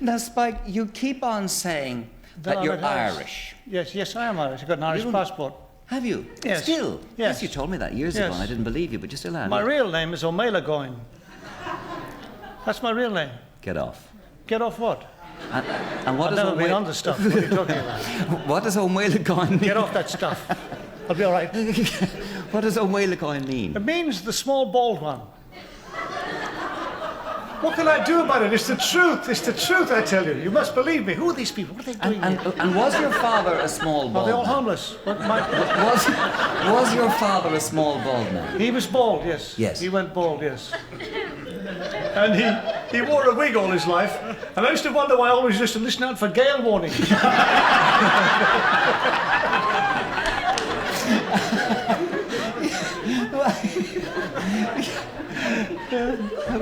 Now, Spike, you keep on saying that you're Irish. Yes, I am Irish. I've got an Irish passport. Have you? Yes. Still? Yes. You told me that years ago and I didn't believe you, but you still have. My real name is Ó Maolagáin. That's my real name. Get off. Get off what? And what I've never been on the stuff. What are you talking about? What does Ó Maolagáin mean? Get off that stuff. I'll be all right. What does Ó Maolagáin mean? It means the small bald one. What can I do about it? It's the truth. It's the truth, I tell you. You must believe me. Who are these people? What are they doing here? And was your father a small bald They're all man? homeless. Was your father a small bald man? He was bald, yes. Yes. He went bald, yes. And he wore a wig all his life. And I used to wonder why I always used to listen out for gale warnings.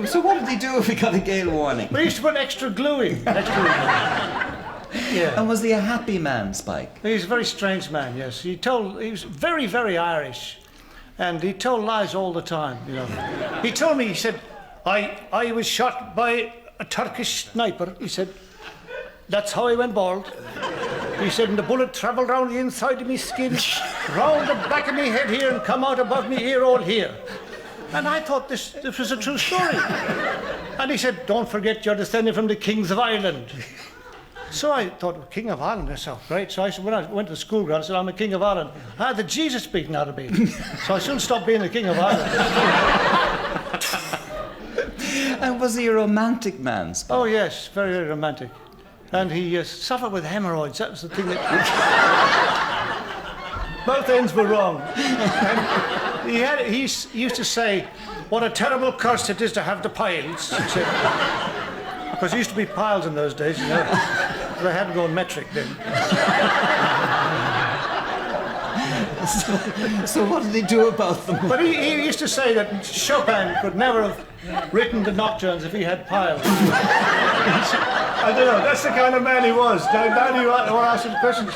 So what did he do if he got a gale warning? We used to put extra glue in. Yeah. And was he a happy man, Spike? He's a very strange man, yes. He was very, very Irish. And he told lies all the time, you know. He told me, he said, I was shot by a Turkish sniper. He said, that's how I went bald. He said, and the bullet travelled round the inside of me skin, round the back of me head here and come out above me ear all here. And I thought this was a true story. And he said, don't forget you're descended from the kings of Ireland. So I thought, King of Ireland, that sounds great. So I said, when I went to the school ground, I said, I'm a King of Ireland. I had the Jesus beaten out of me. So I soon stopped being the King of Ireland. And was he a romantic man, Spike? Oh, yes, very, very romantic. And he suffered with hemorrhoids. That was the thing that... Both ends were wrong. And he used to say, what a terrible curse it is to have the piles. He said, because there used to be piles in those days, you know. They hadn't gone metric then. So what did he do about them? But he used to say that Chopin could never have written the nocturnes if he had piles. I don't know, that's the kind of man he was. Now you want to ask him questions.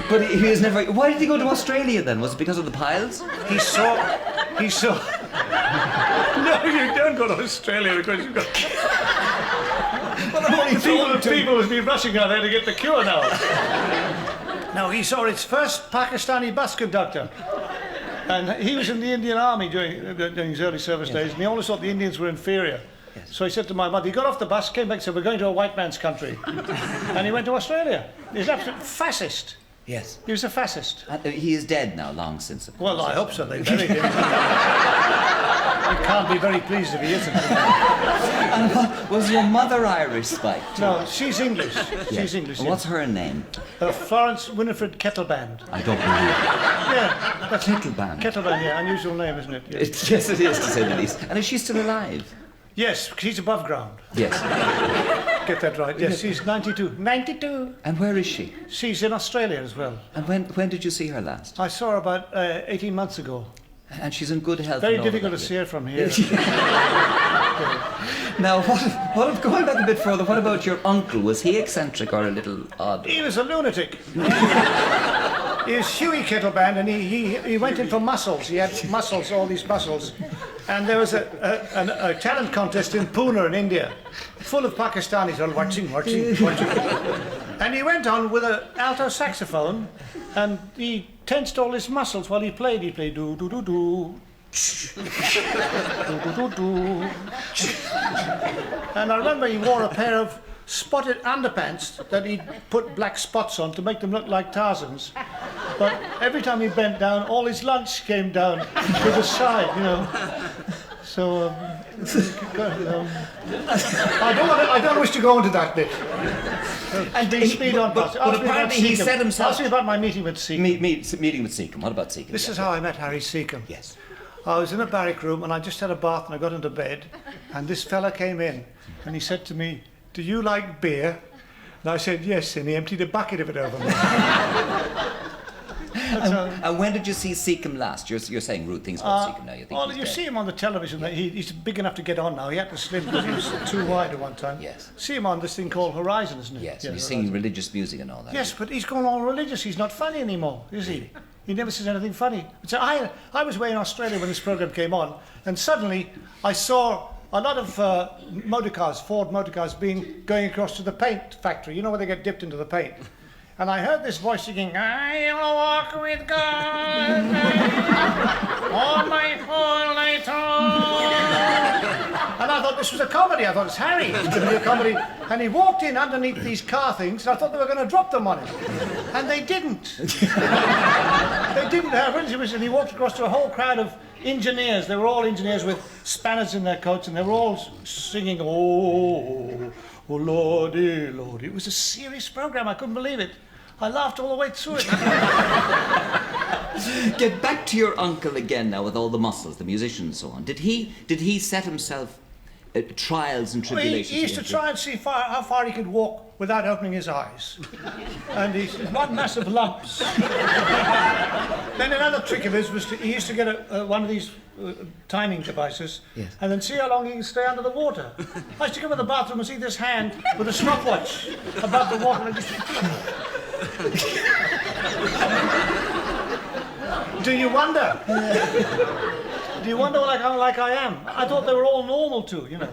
But he was never... Why did he go to Australia then? Was it because of the piles? He saw... No, you don't go to Australia because you've got... People have been rushing out there to get the cure now. No, he saw its first Pakistani bus conductor. And he was in the Indian Army during his early service days, and he always thought the Indians were inferior. Yes. So he said to my mother, he got off the bus, came back and said, we're going to a white man's country. And he went to Australia. He's an absolute fascist. Yes. He was a fascist. He is dead now, long since. Well, I hope so. They buried him. He can't be very pleased if he isn't. And was your mother Irish, Spike? No, she's English. Yes. She's English. And what's her name? Florence Winifred Kettleband. I don't believe it. Yeah. That's Kettleband. Kettleband, yeah. Unusual name, isn't it? Yes. Yes, it is, to say the least. And is she still alive? Yes, she's above ground. Yes. Get that right. Yes, she's 92. 92! And where is she? She's in Australia as well. And when did you see her last? I saw her about 18 months ago. And she's in good health? Very difficult to see her from here. Now, what going back a bit further, what about your uncle? Was he eccentric or a little odd? He was a lunatic. He was Huey Kettleband, and he went in for muscles. He had muscles, all these muscles. And there was a talent contest in Poona in India, full of Pakistanis all watching. And he went on with an alto saxophone, and he tensed all his muscles while he played. He played do-do-do-do. Do-do-do-do. And I remember he wore a pair of spotted underpants that he'd put black spots on to make them look like Tarzan's. But every time he bent down, all his lunch came down to the side, you know. So, I don't wish to go into that bit. And but apparently he said himself... Ask me about my meeting with Secombe. Meeting with Secombe. What about Secombe? This is how I met Harry Secombe. Yes. I was in a barrack room and I just had a bath and I got into bed and this fella came in and he said to me, do you like beer? And I said, yes, and he emptied a bucket of it over me. And when did you see Secombe last? You're saying rude things about Secombe now. You think you see him on the television. He's big enough to get on now. He had to slim because he was too wide at one time. Yes. See him on this thing called Horizon, isn't it? Yes, and he's singing religious music and all that. Yes, but he's gone all religious. He's not funny anymore, is he? He never says anything funny. So I was away in Australia when this program came on, and suddenly I saw a lot of motor cars, Ford motor cars, going across to the paint factory. You know where they get dipped into the paint. And I heard this voice singing, I'll walk with God all my whole life long. And I thought this was a comedy. I thought it's Harry. It's going to be a comedy. And he walked in underneath these car things, and I thought they were going to drop them on him. And they didn't. They didn't happen. And he walked across to a whole crowd of engineers. They were all engineers with spanners in their coats, and they were all singing, oh, Lordy, Lordy. It was a serious program. I couldn't believe it. I laughed all the way through it. Get back to your uncle again now with all the muscles, the musician and so on. Did he set himself trials and tribulations? He used to try and see how far he could walk without opening his eyes. And he's one massive lumps. Then another trick of his was he used to get one of these timing devices, yes, and then see how long he can stay under the water. I used to go to the bathroom and see this hand with a stopwatch above the water. And Do you wonder? Do you wonder like I am? I thought they were all normal too, you know.